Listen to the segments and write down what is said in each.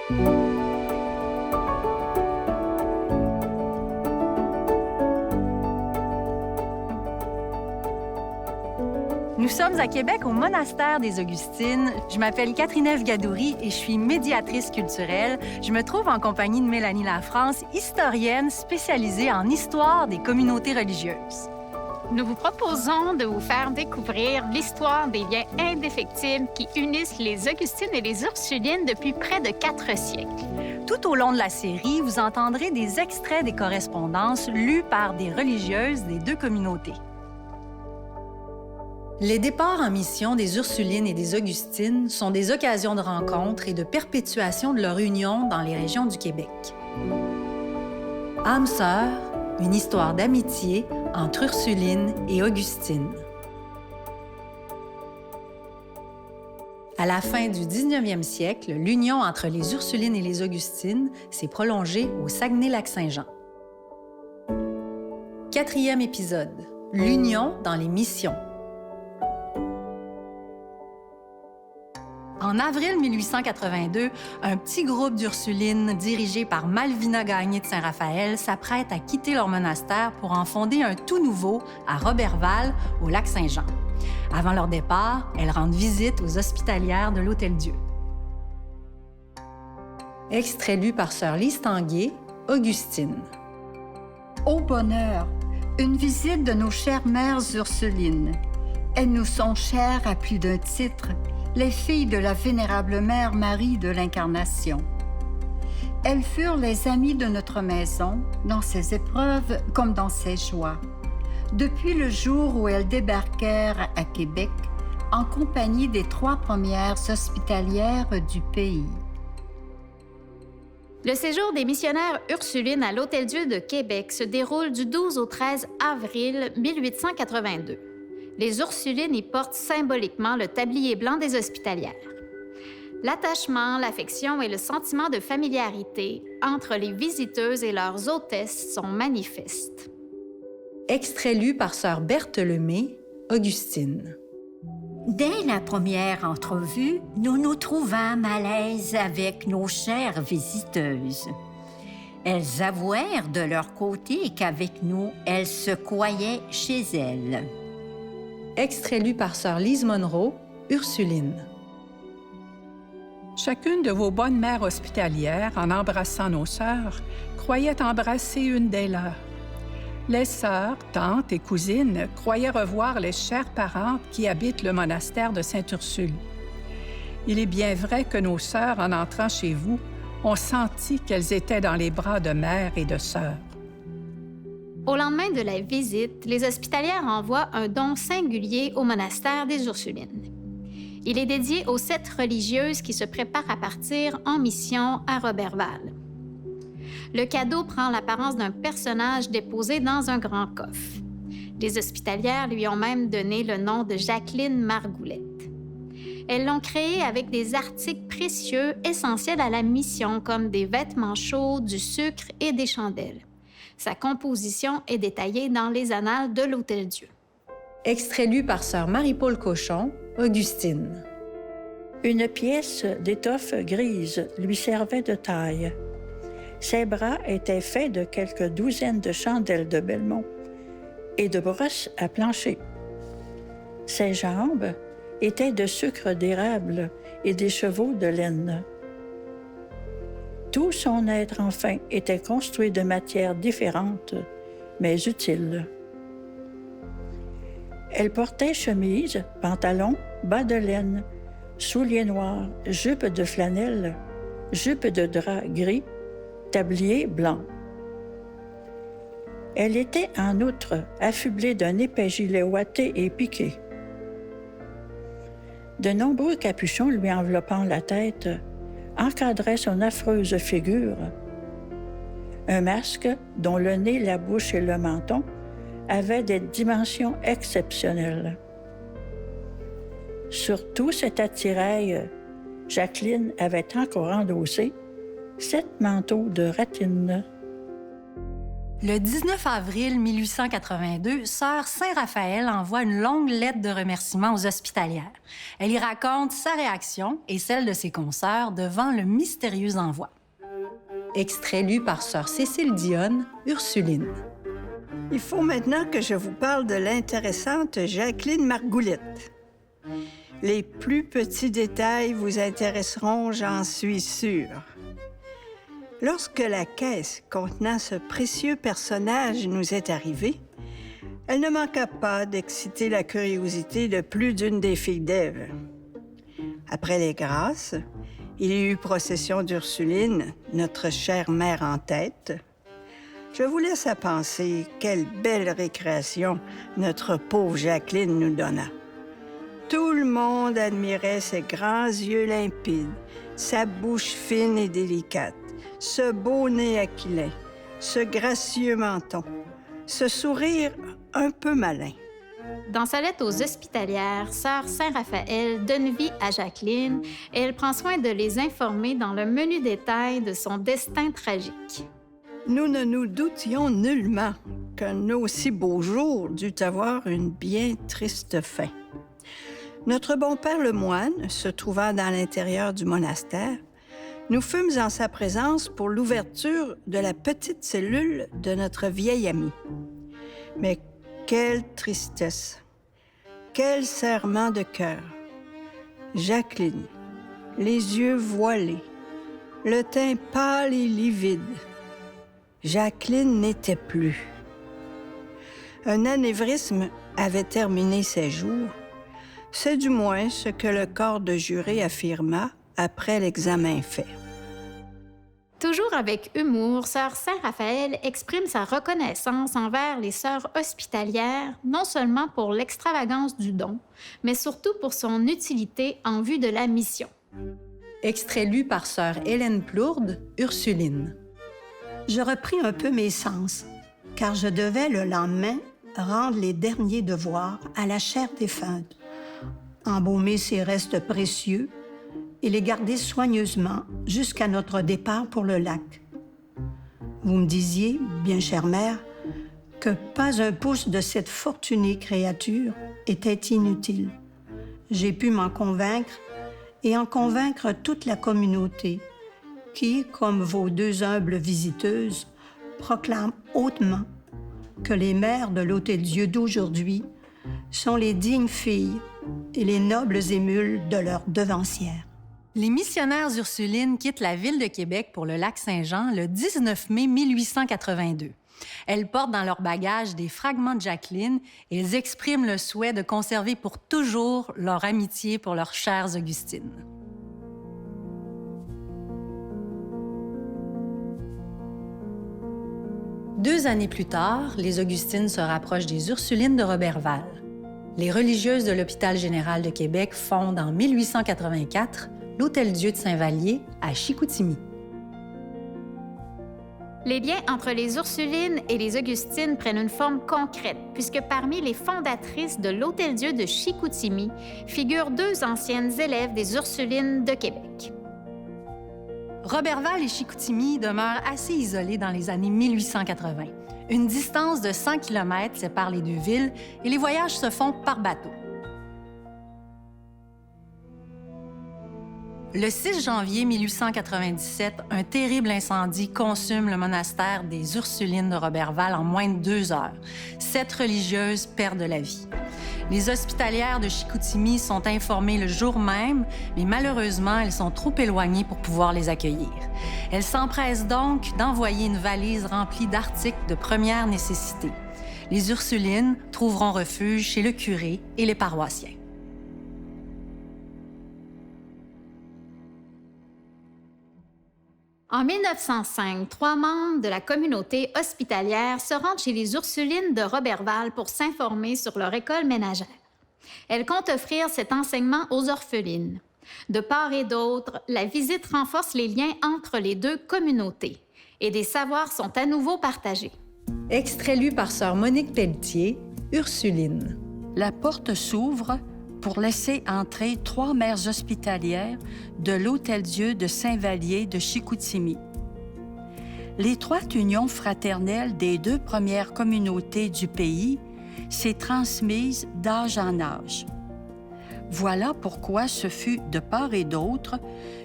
Nous sommes à Québec, au monastère des Augustines. Je m'appelle Catherine Gadouri et je suis médiatrice culturelle. Je me trouve en compagnie de Mélanie Lafrance, historienne spécialisée en histoire des communautés religieuses. Nous vous proposons de vous faire découvrir l'histoire des liens indéfectibles qui unissent les Augustines et les Ursulines depuis près de 4 siècles. Tout au long de la série, vous entendrez des extraits des correspondances lues par des religieuses des deux communautés. Les départs en mission des Ursulines et des Augustines sont des occasions de rencontre et de perpétuation de leur union dans les régions du Québec. Âmes sœurs, une histoire d'amitié entre Ursuline et Augustine. À la fin du 19e siècle, l'union entre les Ursulines et les Augustines s'est prolongée au Saguenay-Lac-Saint-Jean. 4e épisode, l'union dans les missions. En avril 1882, un petit groupe d'Ursulines dirigé par Malvina Gagné de Saint-Raphaël s'apprête à quitter leur monastère pour en fonder un tout nouveau à Roberval, au Lac-Saint-Jean. Avant leur départ, elles rendent visite aux hospitalières de l'Hôtel-Dieu. Extrait lu par sœur Lise Tanguay, Augustine. Au bonheur, une visite de nos chères mères Ursulines. Elles nous sont chères à plus d'un titre, les filles de la vénérable Mère Marie de l'Incarnation. Elles furent les amies de notre maison, dans ses épreuves comme dans ses joies, depuis le jour où elles débarquèrent à Québec en compagnie des 3 premières hospitalières du pays. Le séjour des missionnaires Ursulines à l'Hôtel-Dieu de Québec se déroule du 12 au 13 avril 1882. Les Ursulines y portent symboliquement le tablier blanc des hospitalières. L'attachement, l'affection et le sentiment de familiarité entre les visiteuses et leurs hôtesses sont manifestes. Extrait lu par sœur Berthe Lemay, Augustine. Dès la première entrevue, nous nous trouvâmes à l'aise avec nos chères visiteuses. Elles avouèrent de leur côté qu'avec nous, elles se croyaient chez elles. Extrait lu par sœur Lise Monroe, Ursuline. Chacune de vos bonnes mères hospitalières, en embrassant nos sœurs, croyait embrasser une des leurs. Les sœurs, tantes et cousines croyaient revoir les chères parentes qui habitent le monastère de Sainte-Ursule. Il est bien vrai que nos sœurs, en entrant chez vous, ont senti qu'elles étaient dans les bras de mères et de sœurs. Au lendemain de la visite, les hospitalières envoient un don singulier au monastère des Ursulines. Il est dédié aux 7 religieuses qui se préparent à partir en mission à Roberval. Le cadeau prend l'apparence d'un personnage déposé dans un grand coffre. Les hospitalières lui ont même donné le nom de Jacqueline Margoulette. Elles l'ont créé avec des articles précieux essentiels à la mission, comme des vêtements chauds, du sucre et des chandelles. Sa composition est détaillée dans les annales de l'Hôtel-Dieu. Extrait lu par sœur Marie-Paul Cochon, Augustine. Une pièce d'étoffe grise lui servait de taille. Ses bras étaient faits de quelques douzaines de chandelles de Belmont et de brosses à plancher. Ses jambes étaient de sucre d'érable et des chevaux de laine. Tout son être, enfin, était construit de matières différentes, mais utiles. Elle portait chemise, pantalon, bas de laine, souliers noirs, jupe de flanelle, jupe de drap gris, tablier blanc. Elle était, en outre, affublée d'un épais gilet ouaté et piqué. De nombreux capuchons lui enveloppant la tête encadraient son affreuse figure. Un masque, dont le nez, la bouche et le menton avaient des dimensions exceptionnelles. Sur tout cet attirail, Jacqueline avait encore endossé 7 manteaux de ratine. Le 19 avril 1882, Sœur Saint-Raphaël envoie une longue lettre de remerciement aux hospitalières. Elle y raconte sa réaction et celle de ses consoeurs devant le mystérieux envoi. Extrait lu par Sœur Cécile Dionne, Ursuline. Il faut maintenant que je vous parle de l'intéressante Jacqueline Margoulette. Les plus petits détails vous intéresseront, j'en suis sûre. Lorsque la caisse contenant ce précieux personnage nous est arrivée, elle ne manqua pas d'exciter la curiosité de plus d'une des filles d'Ève. Après les grâces, il y eut procession d'Ursuline, notre chère mère en tête. Je vous laisse à penser quelle belle récréation notre pauvre Jacqueline nous donna. Tout le monde admirait ses grands yeux limpides, sa bouche fine et délicate, ce beau nez aquilin, ce gracieux menton, ce sourire un peu malin. Dans sa lettre aux hospitalières, Sœur Saint-Raphaël donne vie à Jacqueline et elle prend soin de les informer dans le menu détail de son destin tragique. Nous ne nous doutions nullement qu'un aussi beau jour dut avoir une bien triste fin. Notre bon père le moine, se trouvant dans l'intérieur du monastère, nous fûmes en sa présence pour l'ouverture de la petite cellule de notre vieil ami. Mais quelle tristesse! Quel serrement de cœur! Jacqueline, les yeux voilés, le teint pâle et livide. Jacqueline n'était plus. Un anévrisme avait terminé ses jours. C'est du moins ce que le corps de juré affirma après l'examen fait. Toujours avec humour, Sœur Saint-Raphaël exprime sa reconnaissance envers les sœurs hospitalières, non seulement pour l'extravagance du don, mais surtout pour son utilité en vue de la mission. Extrait lu par Sœur Hélène Plourde, Ursuline. Je repris un peu mes sens, car je devais le lendemain rendre les derniers devoirs à la chère défunte, embaumer ses restes précieux et les garder soigneusement jusqu'à notre départ pour le lac. Vous me disiez, bien chère mère, que pas un pouce de cette fortunée créature était inutile. J'ai pu m'en convaincre et en convaincre toute la communauté qui, comme vos deux humbles visiteuses, proclame hautement que les mères de l'Hôtel-Dieu d'aujourd'hui sont les dignes filles et les nobles émules de leurs devancières. Les missionnaires Ursulines quittent la ville de Québec pour le lac Saint-Jean le 19 mai 1882. Elles portent dans leur bagage des fragments de Jacqueline et elles expriment le souhait de conserver pour toujours leur amitié pour leurs chères Augustines. Deux années plus tard, les Augustines se rapprochent des Ursulines de Roberval. Les religieuses de l'Hôpital général de Québec fondent en 1884 l'Hôtel-Dieu de Saint-Vallier à Chicoutimi. Les liens entre les Ursulines et les Augustines prennent une forme concrète, puisque parmi les fondatrices de l'Hôtel-Dieu de Chicoutimi figurent deux anciennes élèves des Ursulines de Québec. Roberval et Chicoutimi demeurent assez isolés dans les années 1880. Une distance de 100 km sépare les deux villes et les voyages se font par bateau. Le 6 janvier 1897, un terrible incendie consume le monastère des Ursulines de Roberval en moins de 2 heures. 7 religieuses perdent la vie. Les hospitalières de Chicoutimi sont informées le jour même, mais malheureusement, elles sont trop éloignées pour pouvoir les accueillir. Elles s'empressent donc d'envoyer une valise remplie d'articles de première nécessité. Les Ursulines trouveront refuge chez le curé et les paroissiens. En 1905, 3 membres de la communauté hospitalière se rendent chez les Ursulines de Roberval pour s'informer sur leur école ménagère. Elles comptent offrir cet enseignement aux orphelines. De part et d'autre, la visite renforce les liens entre les deux communautés et des savoirs sont à nouveau partagés. Extrait lu par Sœur Monique Pelletier, Ursuline. La porte s'ouvre pour laisser entrer 3 mères hospitalières de l'Hôtel-Dieu de Saint-Vallier de Chicoutimi. L'étroite union fraternelle des 2 premières communautés du pays s'est transmise d'âge en âge. Voilà pourquoi ce fut, de part et d'autre,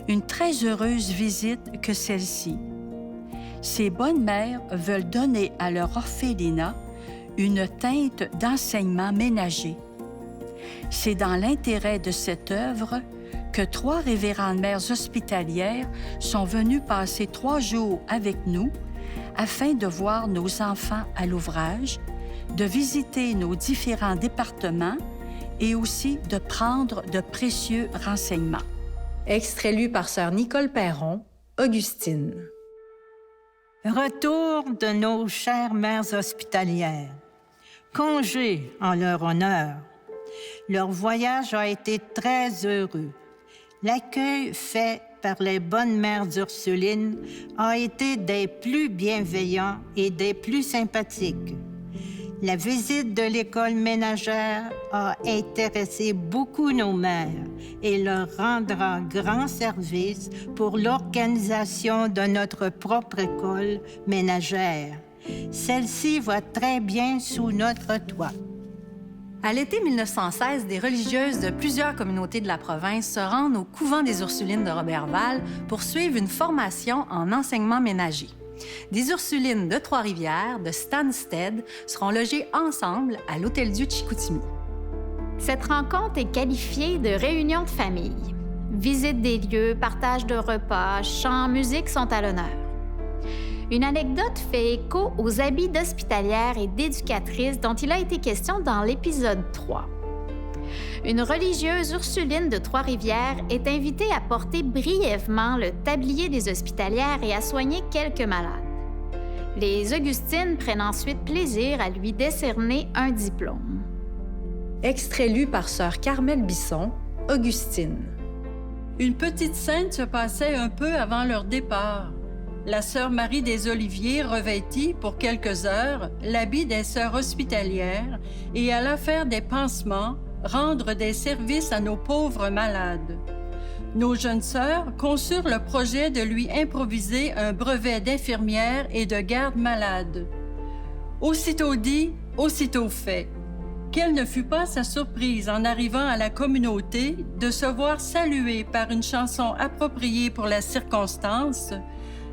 une très heureuse visite que celle-ci. Ces bonnes mères veulent donner à leur orphelinat une teinte d'enseignement ménager. C'est dans l'intérêt de cette œuvre que 3 révérendes mères hospitalières sont venues passer 3 jours avec nous afin de voir nos enfants à l'ouvrage, de visiter nos différents départements et aussi de prendre de précieux renseignements. Extrait lu par sœur Nicole Perron, Augustine. Retour de nos chères mères hospitalières. Congé en leur honneur. Leur voyage a été très heureux. L'accueil fait par les bonnes mères Ursulines a été des plus bienveillants et des plus sympathiques. La visite de l'école ménagère a intéressé beaucoup nos mères et leur rendra grand service pour l'organisation de notre propre école ménagère. Celle-ci va très bien sous notre toit. À l'été 1916, des religieuses de plusieurs communautés de la province se rendent au couvent des Ursulines de Roberval pour suivre une formation en enseignement ménager. Des Ursulines de Trois-Rivières, de Stansted, seront logées ensemble à l'Hôtel-Dieu de Chicoutimi. Cette rencontre est qualifiée de réunion de famille. Visite des lieux, partage de repas, chants, musique sont à l'honneur. Une anecdote fait écho aux habits d'hospitalière et d'éducatrice dont il a été question dans l'épisode 3. Une religieuse ursuline de Trois-Rivières est invitée à porter brièvement le tablier des hospitalières et à soigner quelques malades. Les Augustines prennent ensuite plaisir à lui décerner un diplôme. Extrait lu par sœur Carmel Bisson, Augustine. Une petite scène se passait un peu avant leur départ. La sœur Marie des Oliviers revêtit, pour quelques heures, l'habit des sœurs hospitalières et alla faire des pansements, rendre des services à nos pauvres malades. Nos jeunes sœurs conçurent le projet de lui improviser un brevet d'infirmière et de garde-malade. Aussitôt dit, aussitôt fait. Quelle ne fut pas sa surprise en arrivant à la communauté de se voir saluée par une chanson appropriée pour la circonstance,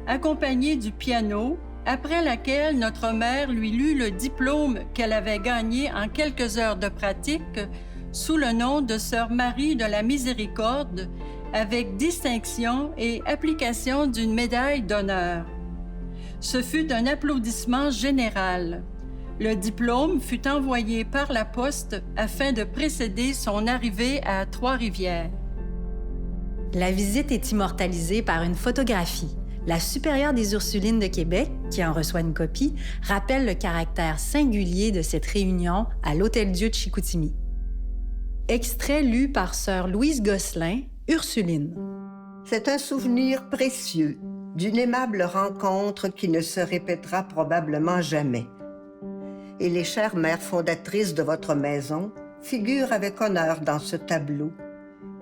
accompagnée du piano, après laquelle notre mère lui lut le diplôme qu'elle avait gagné en quelques heures de pratique sous le nom de Sœur Marie de la Miséricorde, avec distinction et application d'une médaille d'honneur. Ce fut un applaudissement général. Le diplôme fut envoyé par la poste afin de précéder son arrivée à Trois-Rivières. La visite est immortalisée par une photographie. La supérieure des Ursulines de Québec, qui en reçoit une copie, rappelle le caractère singulier de cette réunion à l'Hôtel-Dieu de Chicoutimi. Extrait lu par sœur Louise Gosselin, Ursuline. C'est un souvenir précieux d'une aimable rencontre qui ne se répétera probablement jamais. Et les chères mères fondatrices de votre maison figurent avec honneur dans ce tableau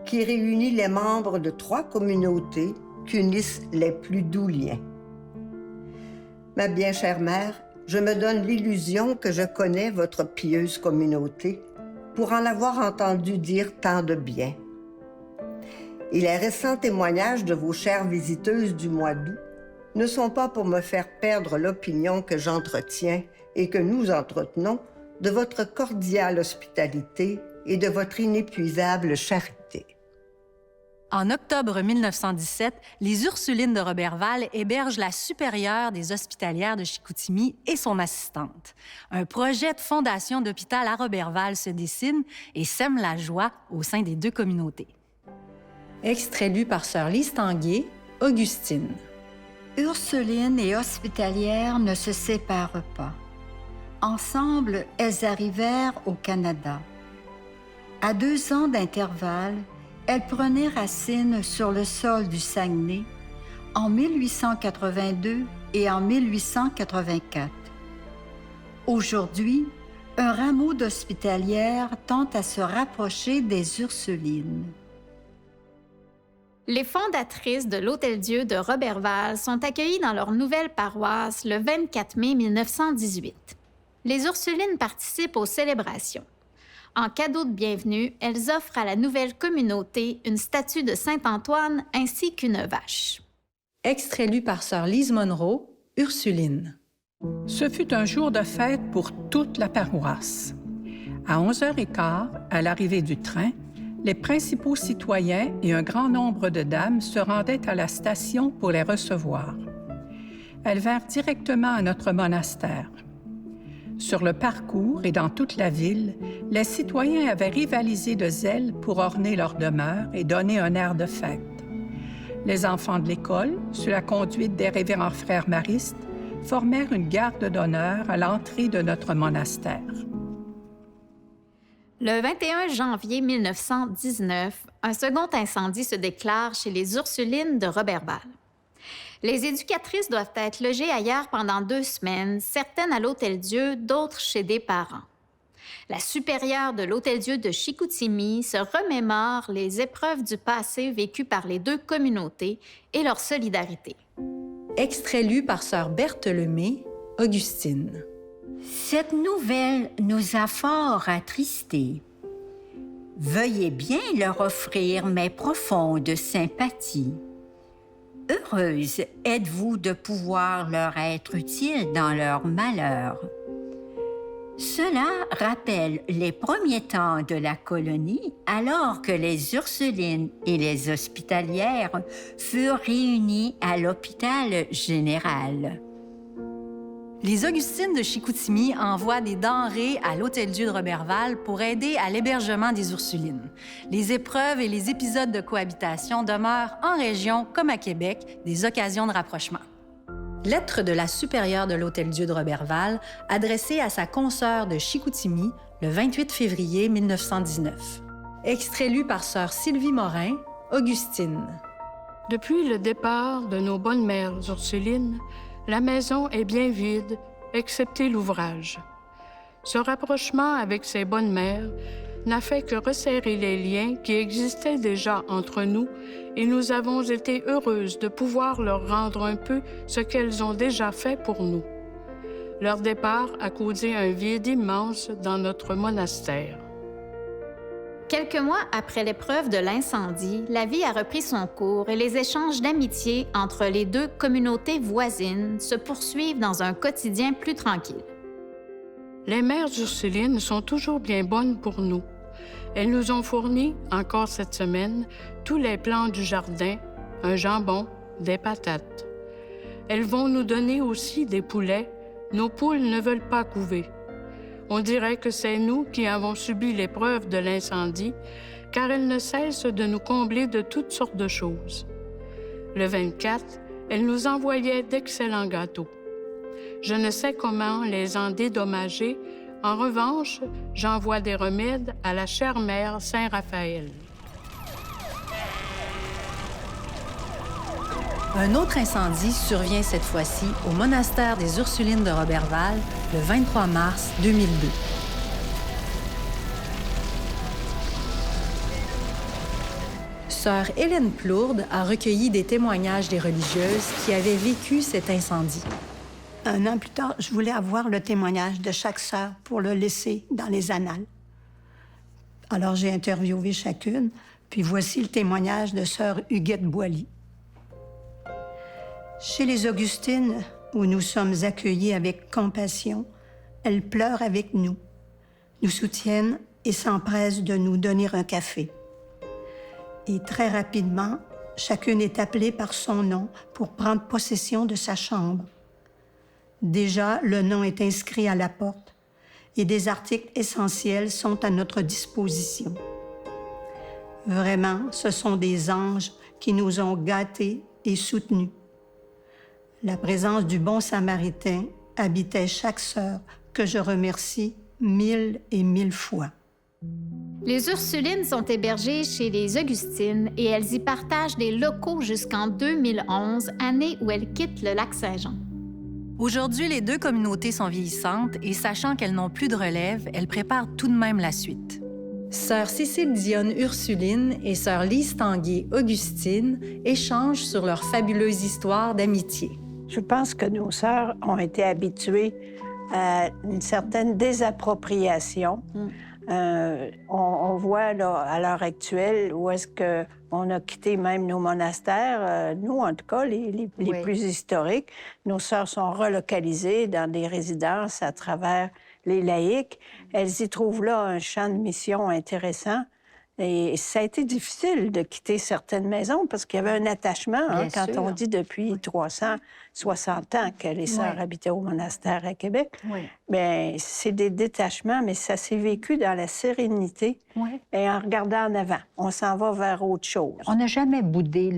qui réunit les membres de 3 communautés qu'unissent les plus doux liens. Ma bien chère mère, je me donne l'illusion que je connais votre pieuse communauté pour en avoir entendu dire tant de bien. Et les récents témoignages de vos chères visiteuses du mois d'août ne sont pas pour me faire perdre l'opinion que j'entretiens et que nous entretenons de votre cordiale hospitalité et de votre inépuisable charité. En octobre 1917, les Ursulines de Roberval hébergent la supérieure des hospitalières de Chicoutimi et son assistante. Un projet de fondation d'hôpital à Roberval se dessine et sème la joie au sein des 2 communautés. Extrait lu par sœur Lise Tanguay, Augustine. Ursuline et hospitalière ne se séparent pas. Ensemble, elles arrivèrent au Canada. À 2 ans d'intervalle, elles prenaient racine sur le sol du Saguenay en 1882 et en 1884. Aujourd'hui, un rameau d'hospitalières tente à se rapprocher des Ursulines. Les fondatrices de l'Hôtel-Dieu de Roberval sont accueillies dans leur nouvelle paroisse le 24 mai 1918. Les Ursulines participent aux célébrations. En cadeau de bienvenue, elles offrent à la nouvelle communauté une statue de Saint-Antoine ainsi qu'une vache. Extrait lu par sœur Lise Monroe, Ursuline. Ce fut un jour de fête pour toute la paroisse. À 11h15, à l'arrivée du train, les principaux citoyens et un grand nombre de dames se rendaient à la station pour les recevoir. Elles vinrent directement à notre monastère. Sur le parcours et dans toute la ville, les citoyens avaient rivalisé de zèle pour orner leur demeure et donner un air de fête. Les enfants de l'école, sous la conduite des révérends frères maristes, formèrent une garde d'honneur à l'entrée de notre monastère. Le 21 janvier 1919, un second incendie se déclare chez les Ursulines de Roberval. Les éducatrices doivent être logées ailleurs pendant 2 semaines, certaines à l'Hôtel-Dieu, d'autres chez des parents. La supérieure de l'Hôtel-Dieu de Chicoutimi se remémore les épreuves du passé vécues par les 2 communautés et leur solidarité. Extrait lu par sœur Berthe Lemay, Augustine. Cette nouvelle nous a fort attristés. Veuillez bien leur offrir mes profondes sympathies. Heureuse êtes-vous de pouvoir leur être utile dans leur malheur. Cela rappelle les premiers temps de la colonie, alors que les Ursulines et les Hospitalières furent réunies à l'hôpital général. Les Augustines de Chicoutimi envoient des denrées à l'Hôtel-Dieu de Roberval pour aider à l'hébergement des Ursulines. Les épreuves et les épisodes de cohabitation demeurent en région comme à Québec des occasions de rapprochement. Lettre de la supérieure de l'Hôtel-Dieu de Roberval adressée à sa consoeur de Chicoutimi le 28 février 1919. Extrait lu par sœur Sylvie Morin, Augustine. Depuis le départ de nos bonnes mères Ursulines, la maison est bien vide, excepté l'ouvrage. Ce rapprochement avec ces bonnes mères n'a fait que resserrer les liens qui existaient déjà entre nous et nous avons été heureuses de pouvoir leur rendre un peu ce qu'elles ont déjà fait pour nous. Leur départ a causé un vide immense dans notre monastère. Quelques mois après l'épreuve de l'incendie, la vie a repris son cours et les échanges d'amitié entre les 2 communautés voisines se poursuivent dans un quotidien plus tranquille. Les mères Ursulines sont toujours bien bonnes pour nous. Elles nous ont fourni, encore cette semaine, tous les plants du jardin, un jambon, des patates. Elles vont nous donner aussi des poulets. Nos poules ne veulent pas couver. On dirait que c'est nous qui avons subi l'épreuve de l'incendie, car elles ne cessent de nous combler de toutes sortes de choses. Le 24, elles nous envoyaient d'excellents gâteaux. Je ne sais comment les en dédommager. En revanche, j'envoie des remèdes à la chère mère Saint-Raphaël. Un autre incendie survient cette fois-ci au monastère des Ursulines de Roberval le 23 mars 2002. Sœur Hélène Plourde a recueilli des témoignages des religieuses qui avaient vécu cet incendie. Un an plus tard, je voulais avoir le témoignage de chaque sœur pour le laisser dans les annales. Alors, j'ai interviewé chacune, puis voici le témoignage de sœur Huguette Boilly. Chez les Augustines, où nous sommes accueillis avec compassion, elles pleurent avec nous, nous soutiennent et s'empressent de nous donner un café. Et très rapidement, chacune est appelée par son nom pour prendre possession de sa chambre. Déjà, le nom est inscrit à la porte et des articles essentiels sont à notre disposition. Vraiment, ce sont des anges qui nous ont gâtés et soutenus. La présence du bon Samaritain habitait chaque sœur, que je remercie 1000 et 1000 fois. Les Ursulines sont hébergées chez les Augustines et elles y partagent des locaux jusqu'en 2011, année où elles quittent le Lac-Saint-Jean. Aujourd'hui, les 2 communautés sont vieillissantes et sachant qu'elles n'ont plus de relève, elles préparent tout de même la suite. Sœur Cécile Dionne Ursuline et sœur Lise Tanguay Augustine échangent sur leur fabuleuse histoire d'amitié. Je pense que nos sœurs ont été habituées à une certaine désappropriation. On voit là, à l'heure actuelle où est-ce qu'on a quitté même nos monastères. Nous, en tout cas, les plus historiques, nos sœurs sont relocalisées dans des résidences à travers les laïcs. Elles y trouvent là un champ de mission intéressant. Et ça a été difficile de quitter certaines maisons parce qu'il y avait un attachement, quand on dit depuis 360 ans que les sœurs habitaient au monastère à Québec. Bien, c'est des détachements, mais ça s'est vécu dans la sérénité et en regardant en avant. On s'en va vers autre chose. On n'a jamais boudé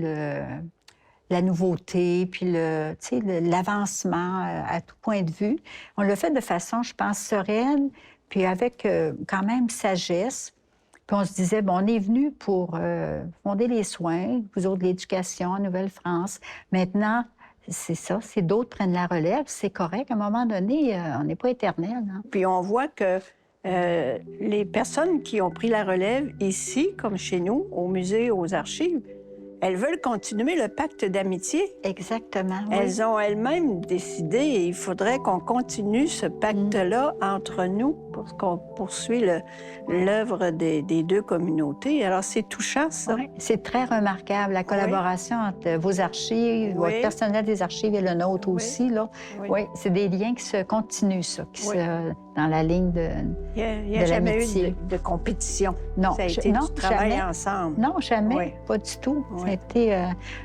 la nouveauté, puis l'avancement à tout point de vue. On l'a fait de façon, je pense, sereine, puis avec quand même sagesse. Puis on se disait, bon, on est venu pour fonder les soins, vous autres, l'éducation en Nouvelle-France. Maintenant, c'est ça, c'est d'autres prennent la relève, c'est correct. À un moment donné, on n'est pas éternel. Hein? Puis on voit que les personnes qui ont pris la relève ici, comme chez nous, au musée, aux archives, elles veulent continuer le pacte d'amitié. Exactement. Elles ont elles-mêmes décidé et il faudrait qu'on continue ce pacte-là entre nous pour qu'on poursuive l'œuvre des deux communautés. Alors, c'est touchant, ça. Oui, c'est très remarquable, la collaboration entre vos archives, votre personnel des archives et le nôtre aussi. Là. Oui, c'est des liens qui se continuent, ça, qui se dans la ligne de Il n'y a jamais eu de compétition. Non, ça a été du travail jamais. ensemble. Non, jamais. Pas du tout. Ça a été,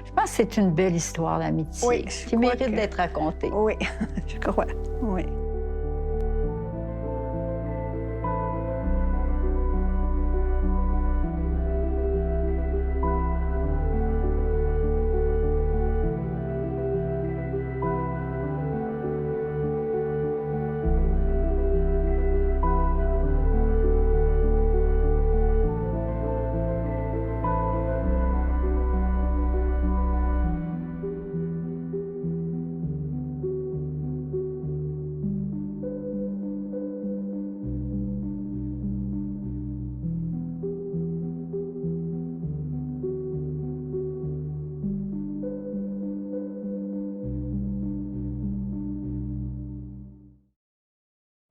je pense que c'est une belle histoire d'amitié qui mérite d'être racontée. Oui, je crois. Oui.